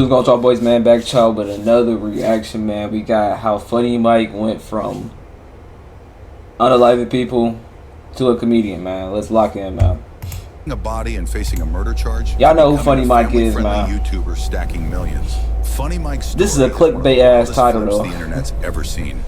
What's going on, y'all boys, man? Back to y'all with another reaction, man. We got how Funny Mike went from unaliving people to a comedian, man. Let's lock in, man. A body and facing a murder charge. Y'all know who Funny Mike is, man. YouTuber stacking millions. Funny Mike's story. This is a clickbait ass title, though. The internet's ever seen.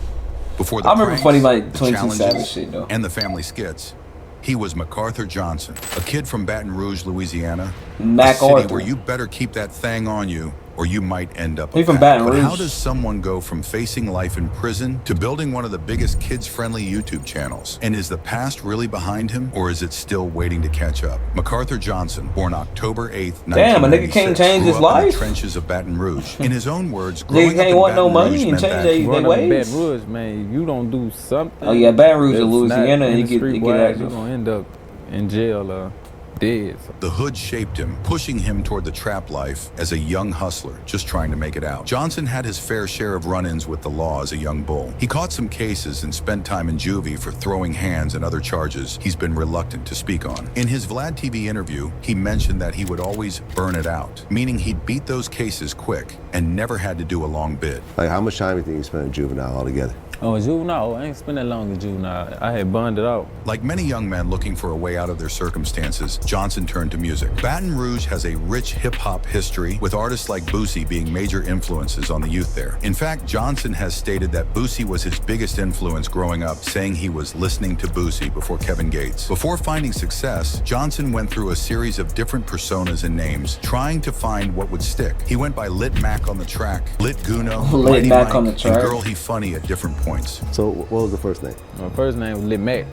Before the I remember pranks, Funny Mike the 22 Savage shit, though. And the family skits. He was MacArthur Johnson, a kid from Baton Rouge, Louisiana. MacArthur. A city where you better keep that thing on you, or you might end up. He's from Baton Rouge. But how does someone go from facing life in prison to building one of the biggest kids-friendly YouTube channels? And is the past really behind him, or is it still waiting to catch up? MacArthur Johnson, born October 8th, 1996, damn, a nigga can't change his life. In the trenches of Baton Rouge. In his own words, nigga can't want no money and change their ways. Baton Rouge, man, you don't do something. Oh yeah, Baton Rouge, Louisiana, and you get active. You're gonna end up in jail, dead. The hood shaped him, pushing him toward the trap life as a young hustler, just trying to make it out. Johnson had his fair share of run-ins with the law as a young bull. He caught some cases and spent time in juvie for throwing hands and other charges he's been reluctant to speak on. In his Vlad TV interview, he mentioned that he would always burn it out, meaning he'd beat those cases quick and never had to do a long bid. Like, how much time do you think you spent in juvenile altogether? Oh, juvenile? I ain't spent that long in juvenile. I had burned it out. Like many young men looking for a way out of their circumstances, Johnson turned to music. Baton Rouge has a rich hip-hop history, with artists like Boosie being major influences on the youth there. In fact, Johnson has stated that Boosie was his biggest influence growing up, saying he was listening to Boosie before Kevin Gates. Before finding success, Johnson went through a series of different personas and names, trying to find what would stick. He went by Lit Mac on the track, Lit Guno, Lit Mac Mike, on the track, and Girl He Funny at different points. So what was the first name? My first name was Lit Mac.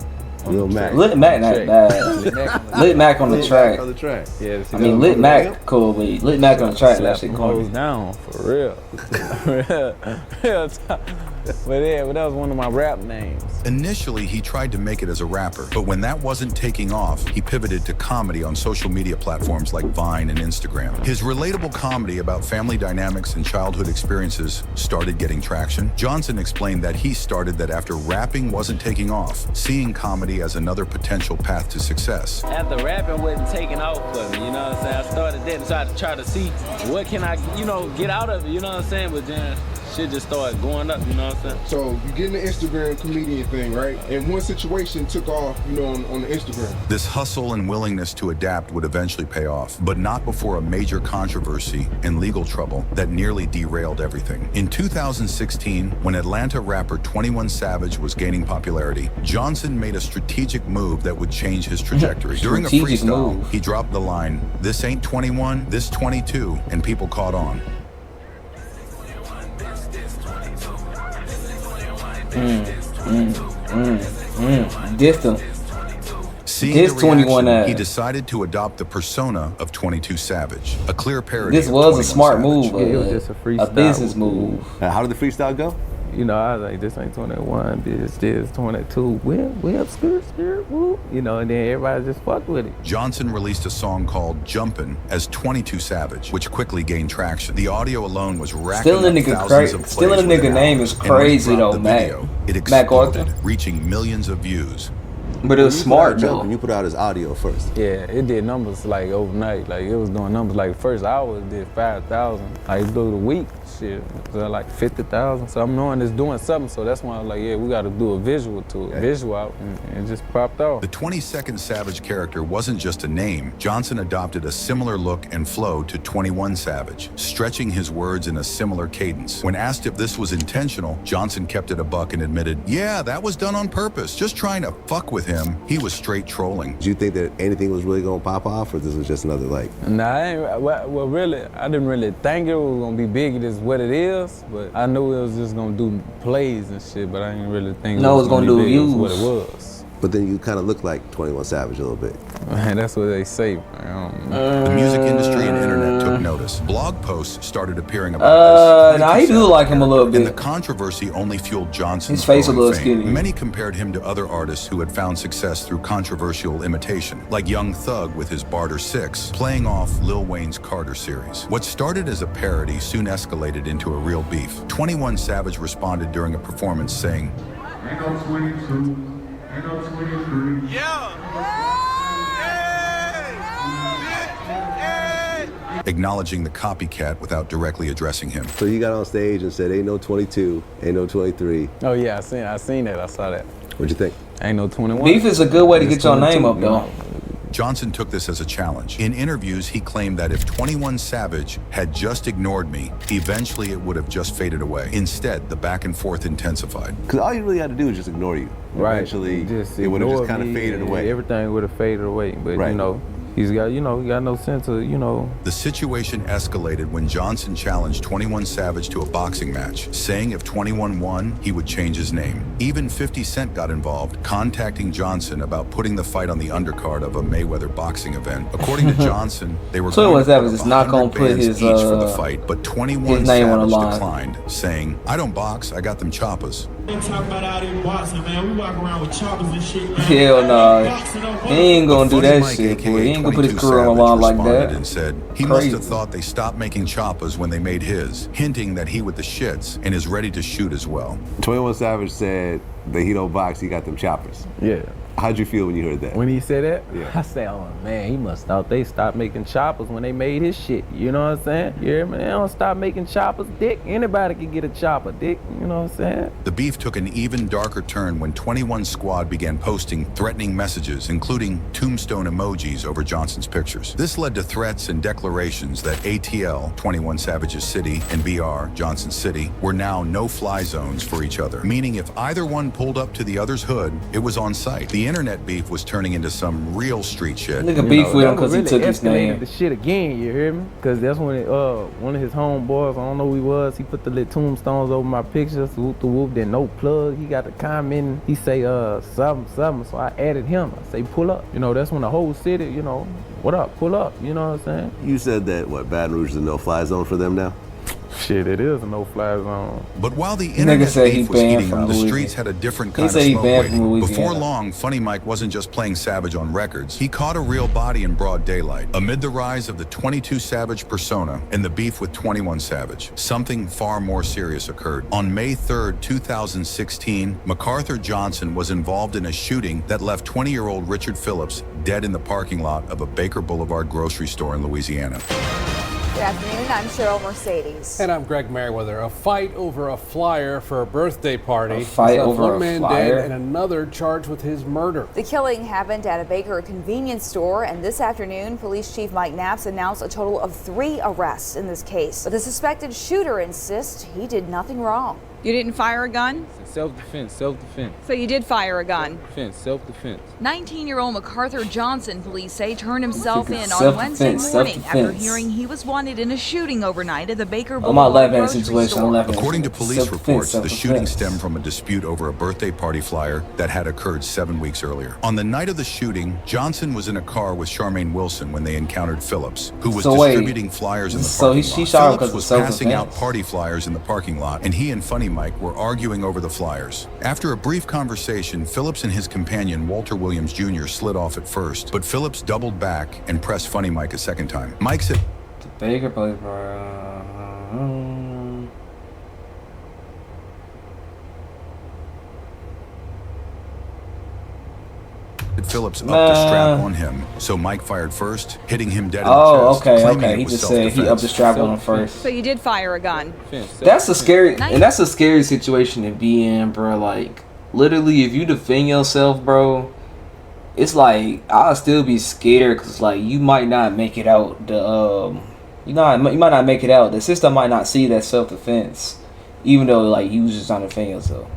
Lil Mac. Lit Mac, not bad. Lit Mac on the track. On the track. Yeah, I mean, Lit Mac, cool, but Lit Mac on the track, that shit cool. Down, for real. Real talk. But yeah, that was one of my rap names. Initially, he tried to make it as a rapper, but when that wasn't taking off, he pivoted to comedy on social media platforms like Vine and Instagram. His relatable comedy about family dynamics and childhood experiences started getting traction. Johnson explained that he started that after rapping wasn't taking off, seeing comedy as another potential path to success. After rapping wasn't taking off for me, you know what I'm saying? I started then to try to see what can I, get out of it, you know what I'm saying? But then shit just started going up, you know what I'm saying? So you get in the Instagram comedian thing, right? And one situation took off, on the Instagram. This hustle and willingness to adapt would eventually pay off, but not before a major controversy and legal trouble that nearly derailed everything. In 2016, when Atlanta rapper 21 Savage was gaining popularity, Johnson made a strategic move that would change his trajectory. During a freestyle, he dropped the line, "This ain't 21, this 22," and people caught on. Seeing This the 21 reaction, he decided to adopt the persona of 22 Savage, a clear parody. This of was a 21 smart Savage. move, It was just a freestyle. a business move. How did the freestyle go? I was like, this ain't 21, bitch, this 22, whip, skirt, whoop. And then everybody just fucked with it. Johnson released a song called Jumpin' as 22 Savage, which quickly gained traction. The audio alone was racking up thousands of plays. Stealing a nigga name is crazy though, Mac. It exploded, reaching millions of views. But it was smart, though. You put out his audio first. Yeah, it did numbers like overnight. Like it was doing numbers like first hour it did 5,000. Like through the week, shit, it was like 50,000. So I'm knowing it's doing something. So that's why I was like, yeah, we got to do a visual to it, visual out, and it just popped off. The 22nd Savage character wasn't just a name. Johnson adopted a similar look and flow to 21 Savage, stretching his words in a similar cadence. When asked if this was intentional, Johnson kept it a buck and admitted, "Yeah, that was done on purpose. Just trying to fuck with him. He was straight trolling." Did you think that anything was really gonna pop off, or this was just another Nah, well, really, I didn't really think it was gonna be big as what it is, but I knew it was just gonna do plays and shit, but I didn't really think it was gonna do views. What it was. But then you kind of look like 21 Savage a little bit. Man, that's what they say, man. The music industry and internet took notice. Blog posts started appearing about this. Nah, he do like him a little bit. And the controversy only fueled Johnson's His face a little fame. skinny. Many compared him to other artists who had found success through controversial imitation, like Young Thug with his Barter 6, playing off Lil Wayne's Carter series. What started as a parody soon escalated into a real beef. 21 Savage responded during a performance saying, "Ain't no 22, ain't no 23. Yeah. acknowledging the copycat without directly addressing him. So you got on stage and said, ain't no 22, ain't no 23. Oh yeah, I seen that. I saw that. What'd you think? Ain't no 21. Beef is a good way to It's get your name 22, up, you though. know. Johnson took this as a challenge. In interviews, he claimed that if 21 Savage had just ignored me, eventually it would have just faded away. Instead, the back and forth intensified. Because all you really had to do is just ignore you. Right. Eventually, Just it would have just ignored kind of me, faded and away. Everything would have faded away. But Right. you know, he got no sense of, The situation escalated when Johnson challenged 21 Savage to a boxing match, saying if 21 won, he would change his name. Even 50 Cent got involved, contacting Johnson about putting the fight on the undercard of a Mayweather boxing event. According to Johnson, they were 21 going to Savage put is up not gonna 100 put bands his, each for the fight, but 21 his name on the Savage line. declined, saying, I don't box, I got them choppers. Talk about out in boxing, man. We walk around with choppers and shit, man. Hell no. Boxing up, He ain't gonna do Funny that Mike, shit, aka boy. He ain't gonna put his 22 career on the Savage, line like responded that. and said he must Crazy. have thought they stopped making choppers when they made his, hinting that he with the shits and is ready to shoot as well. 21 Savage said that he don't box, he got them choppers. yeah. How'd you feel when you heard that? When he said that, Yeah. I said, oh man, he must thought they stopped making choppers when they made his shit. You know what I'm saying? You hear me? They don't stop making choppers, dick. Anybody can get a chopper, dick. You know what I'm saying? The beef took an even darker turn when 21 Squad began posting threatening messages, including tombstone emojis over Johnson's pictures. This led to threats and declarations that ATL, 21 Savage's city, and BR, Johnson's city, were now no-fly zones for each other, meaning if either one pulled up to the other's hood, it was on sight. The internet beef was turning into some real street shit. Nigga You beef know, with that him because he really took his escalated name. the shit again, you hear me? Because that's when one of his homeboys, I don't know who he was, he put the little tombstones over my pictures, whoop the whoop, then no plug. He got the comment, he say something, so I added him. I say pull up. You know, that's when the whole city, you know, what up, pull up, you know what I'm saying? You said that, Baton Rouge is a no-fly zone for them now? Shit, it is a no-fly zone. But while the Nigga internet said he beef was banned heating from up, the Louisiana. streets had a different He kind of said he smoke banned from waiting. Louisiana. Before long, Funny Mike wasn't just playing Savage on records. He caught a real body in broad daylight. Amid the rise of the 22 Savage persona and the beef with 21 Savage, something far more serious occurred. On May 3rd, 2016, MacArthur Johnson was involved in a shooting that left 20-year-old Richard Phillips dead in the parking lot of a Baker Boulevard grocery store in Louisiana. Good afternoon, I'm Cheryl Mercedes. And I'm Greg Merriweather. A fight over a flyer for a birthday party. A fight Left over a one man flyer? dead and another charged with his murder. The killing happened at a Baker convenience store, and this afternoon, Police Chief Mike Knaps announced a total of 3 arrests in this case. But the suspected shooter insists he did nothing wrong. You didn't fire a gun? Self-defense, self-defense, So you did fire a gun. self-defense. 19-year-old MacArthur Johnson, police say, turned himself in on Self-defense, Wednesday morning after self-defense. hearing he was wanted in a shooting overnight at the Baker I'm Boulevard not laughing at the grocery situation. I'm store. laughing at According to it. police Self-defense, reports, the self-defense. shooting stemmed from a dispute over a birthday party flyer that had occurred 7 weeks earlier. On the night of the shooting, Johnson was in a car with Charmaine Wilson when they encountered Phillips, who was So wait, distributing flyers in the so parking she lot. shot him Phillips because was of passing out self-defense? party flyers in the parking lot, and he and Funny Mike were arguing over the flyers. After a brief conversation, Phillips and his companion, Walter Williams Jr., slid off at first, but Phillips doubled back and pressed Funny Mike a second time. Mike said, Baker plays for. Phillips upped the strap on him, so Mike fired first, hitting him dead in the Oh, chest, okay, claiming okay. it He was just said he upped the self-defense. strap on him first. So you did fire a gun. That's a scary, and that's a scary situation to be in, bro. Like, literally, if you defend yourself, bro, it's like I'll still be scared because, like, you might not make it out. You might not make it out. The system might not see that self-defense, even though like you was just trying to defend yourself.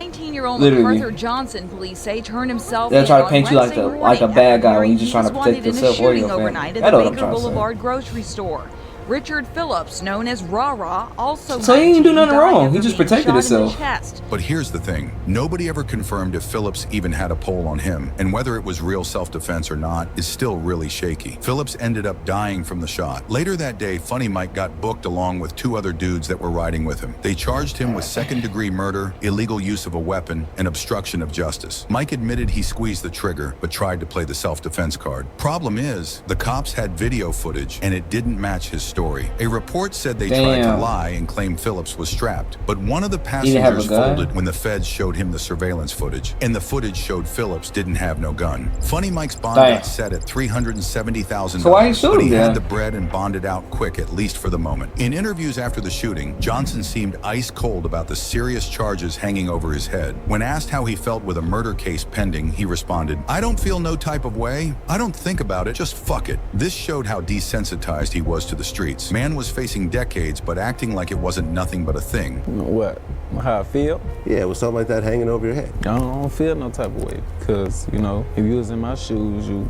19-year-old Literally. MacArthur Johnson, police say, turned himself They'll in try to on paint you like Wednesday a morning bad after guy when hearing you just he trying to was protect wanted in a yourself or your shooting family. overnight I at know the what I'm Baker trying to say. Boulevard grocery store. Richard Phillips, known as Rah-Rah, also So he didn't do 19, nothing died wrong. after He just being protected shot in himself. the chest. But here's the thing. Nobody ever confirmed if Phillips even had a pole on him, and whether it was real self-defense or not is still really shaky. Phillips ended up dying from the shot. Later that day, Funny Mike got booked along with 2 other dudes that were riding with him. They charged him with second-degree murder, illegal use of a weapon, and obstruction of justice. Mike admitted he squeezed the trigger, but tried to play the self-defense card. Problem is, the cops had video footage, and it didn't match his story. A report said they tried to Damn. lie and claim Phillips was strapped, but one of the He didn't have a passengers gun? folded when the feds showed him the surveillance footage, and the footage showed Phillips didn't have no gun. Funny Mike's bond Damn. got set at $370,000, So why he shoot but he him had then? the bread and bonded out quick, at least for the moment. In interviews after the shooting, Johnson seemed ice cold about the serious charges hanging over his head. When asked how he felt with a murder case pending, he responded, "I don't feel no type of way. I don't think about it, just fuck it." This showed how desensitized he was to the streets. Man was facing decades, but acting like it wasn't nothing but a thing. You know what? How I feel? Yeah, with something like that hanging over your head. I don't feel no type of way, because, you know, if you was in my shoes, you,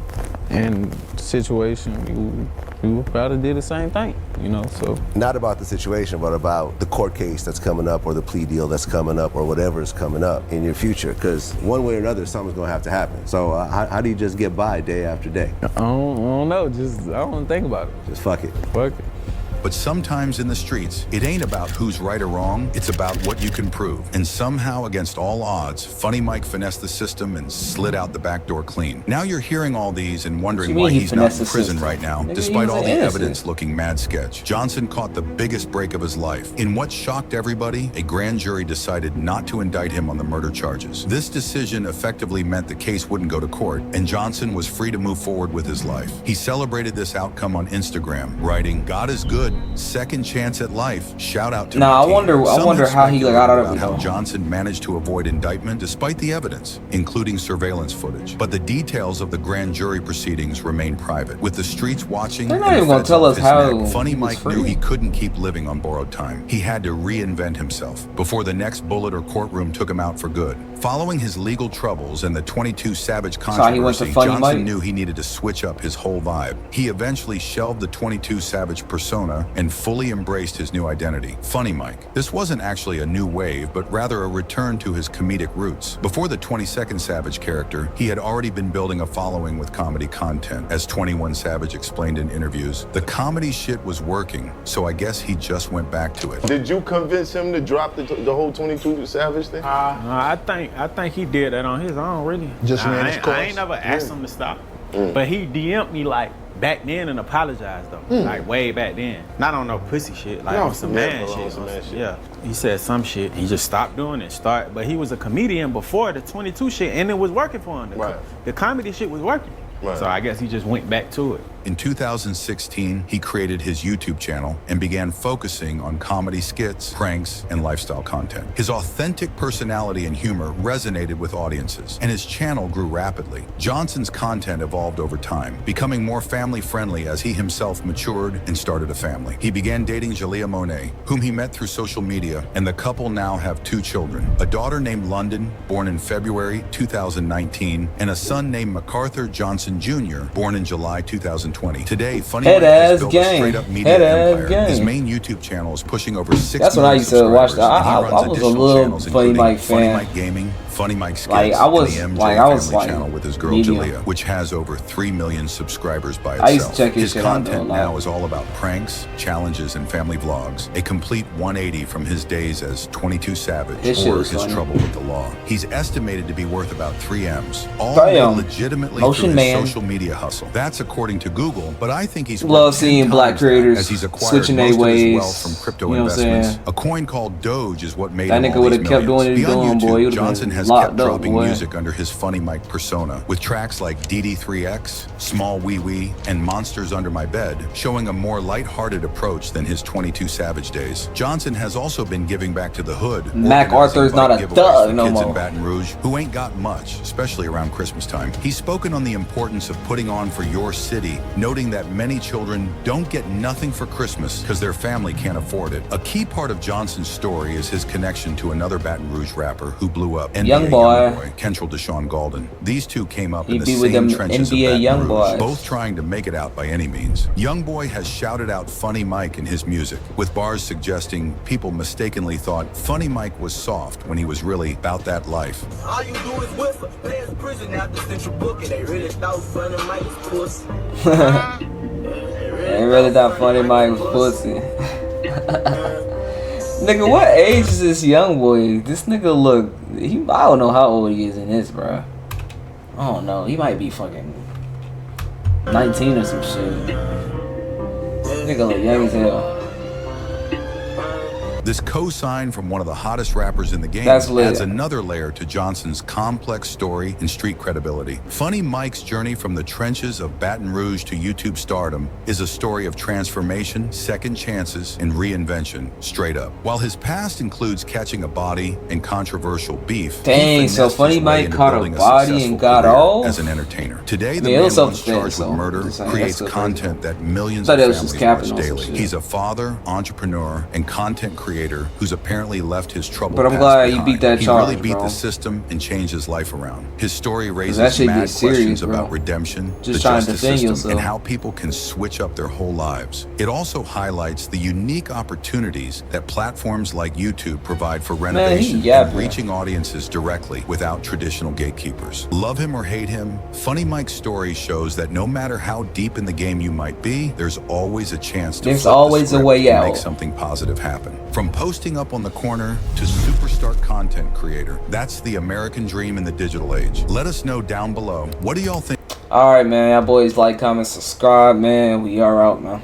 and the situation, you would probably did the same thing, you know, so. Not about the situation, but about the court case that's coming up or the plea deal that's coming up or whatever is coming up in your future, because one way or another, something's gonna have to happen. So how do you just get by day after day? I don't know, I don't think about it. Just fuck it. Fuck it. But sometimes in the streets, it ain't about who's right or wrong, it's about what you can prove. And somehow, against all odds, Funny Mike finessed the system and slid out the back door clean. Now you're hearing all these and wondering why he's not in prison right now, despite all the evidence looking mad sketch. Johnson caught the biggest break of his life. In what shocked everybody, a grand jury decided not to indict him on the murder charges. This decision effectively meant the case wouldn't go to court, and Johnson was free to move forward with his life. He celebrated this outcome on Instagram, writing, "God is good. Second chance at life. Shout out to my I team." wonder Some how have he got speculated out of about it how though. Johnson managed to avoid indictment despite the evidence, including surveillance footage. But the details of the grand jury proceedings remain private. With the streets watching, They're not and the even gonna feds tell off us his how neck, Funny he was Mike knew free. he couldn't keep living on borrowed time. He had to reinvent himself before the next bullet or courtroom took him out for good. Following his legal troubles and the 22 Savage So he went to controversy, Funny Johnson Mike? knew he needed to switch up his whole vibe. He eventually shelved the 22 Savage persona and fully embraced his new identity, Funny Mike. This wasn't actually a new wave, but rather a return to his comedic roots. Before the 22nd Savage character, he had already been building a following with comedy content. As 21 Savage explained in interviews, the comedy shit was working, so I guess he just went back to it. Did you convince him to drop the whole 22 Savage thing? I think he did that on his own, really. Just ran his course. I ain't never asked him to stop, but he DM'd me like back then and apologized though, like way back then. Not on no pussy shit, like on some man shit. Yeah, he said some shit. He just stopped doing it. But he was a comedian before the 22 shit, and it was working for him. The comedy shit was working. So I guess he just went back to it. In 2016, he created his YouTube channel and began focusing on comedy skits, pranks, and lifestyle content. His authentic personality and humor resonated with audiences, and his channel grew rapidly. Johnson's content evolved over time, becoming more family-friendly as he himself matured and started a family. He began dating Jalea Monet, whom he met through social media, and the couple now have 2 children, a daughter named London, born in February 2019, and a son named MacArthur Johnson Jr., born in July 2020. Today, Funny Mike has built a straight-up media empire. His main YouTube channel is pushing over 6 That's when I million used to watch. subscribers, I and he runs was a additional little channels, Funny including Mike Funny fan. Mike Gaming, Funny Mike Skits, Like, I was- and the MJ like, I was, Family like, channel with his girl medium. Jalea, which has over 3 million subscribers by I used to itself. check his His shit out, content though, now like- is all about pranks, challenges, and family vlogs, a complete 180 from his days as 22 Savage His shit or was his funny. trouble with the law. He's estimated to be worth about 3 M's, all Damn. made legitimately Motion through his Man. social media hustle. That's according to Google, but I think he's Love worth 10 seeing black times that, creators as he's acquired switching most their of his ways, wealth from crypto you know what I'm investments. saying? A coin called Doge is what made That him nigga all would've these kept doing what he millions. doing, Beyond boy, he YouTube, would've Johnson been has locked kept up, dropping boy. music under his Funny Mike persona, with tracks like DD3X, Small Wee Wee, and Monsters Under My Bed, showing a more lighthearted approach than his 22 Savage days. Johnson has also been giving back to the hood. MacArthur's organizing not bike a giveaways thug for no kids in more. Baton Rouge who ain't got much, especially around Christmas time. He's spoken on the importance of putting on for your city, noting that many children don't get nothing for Christmas because their family can't afford it. A key part of Johnson's story is his connection to another Baton Rouge rapper who blew up, NBA Youngboy. Kentrell Deshaun Galden. These two came up He in the be with same them trenches NBA of Baton young Rouge, boys. both trying to make it out by any means. Youngboy has shouted out Funny Mike in his music, with bars suggesting people mistakenly thought Funny Mike was soft when he was really about that life. All you do is whistle, past prison after central booking. They really thought Funny Mike was pussy. They really thought Funny Mike was pussy. Nigga, what age is this young boy? This nigga look. I don't know how old he is in this, bro. I don't know. He might be fucking 19 or some shit. Nigga look young as hell. This cosign from one of the hottest rappers in the game That's lit. adds another layer to Johnson's complex story and street credibility. Funny Mike's journey from the trenches of Baton Rouge to YouTube stardom is a story of transformation, second chances, and reinvention, straight up. While his past includes catching a body and controversial beef, dang, so Funny Mike caught a body and got off as an entertainer. Today, the it man was once self-defense, charged with so murder just saying, creates that's still content that millions thought of it was just families watch capping on some daily. shit. He's a father, entrepreneur, and content creator who's apparently left his trouble. But I'm glad you beat that charge, He really beat bro. the system and changed his life around. His story that raises shit mad gets serious, questions bro. about redemption, Just the trying to justice defend system, yourself. and how people can switch up their whole lives. It also highlights the unique opportunities that platforms like YouTube provide for renovation and reaching audiences directly without traditional gatekeepers. Love him or hate him, Funny Mike's story shows that no matter how deep in the game you might be, there's always a chance to There's flip the always a script way and out. make something positive happen. From posting up on the corner to superstar content creator, that's the American dream in the digital age. Let us know down below. What do y'all think? Alright, man. Y'all boys like, comment, subscribe, man. We are out, man.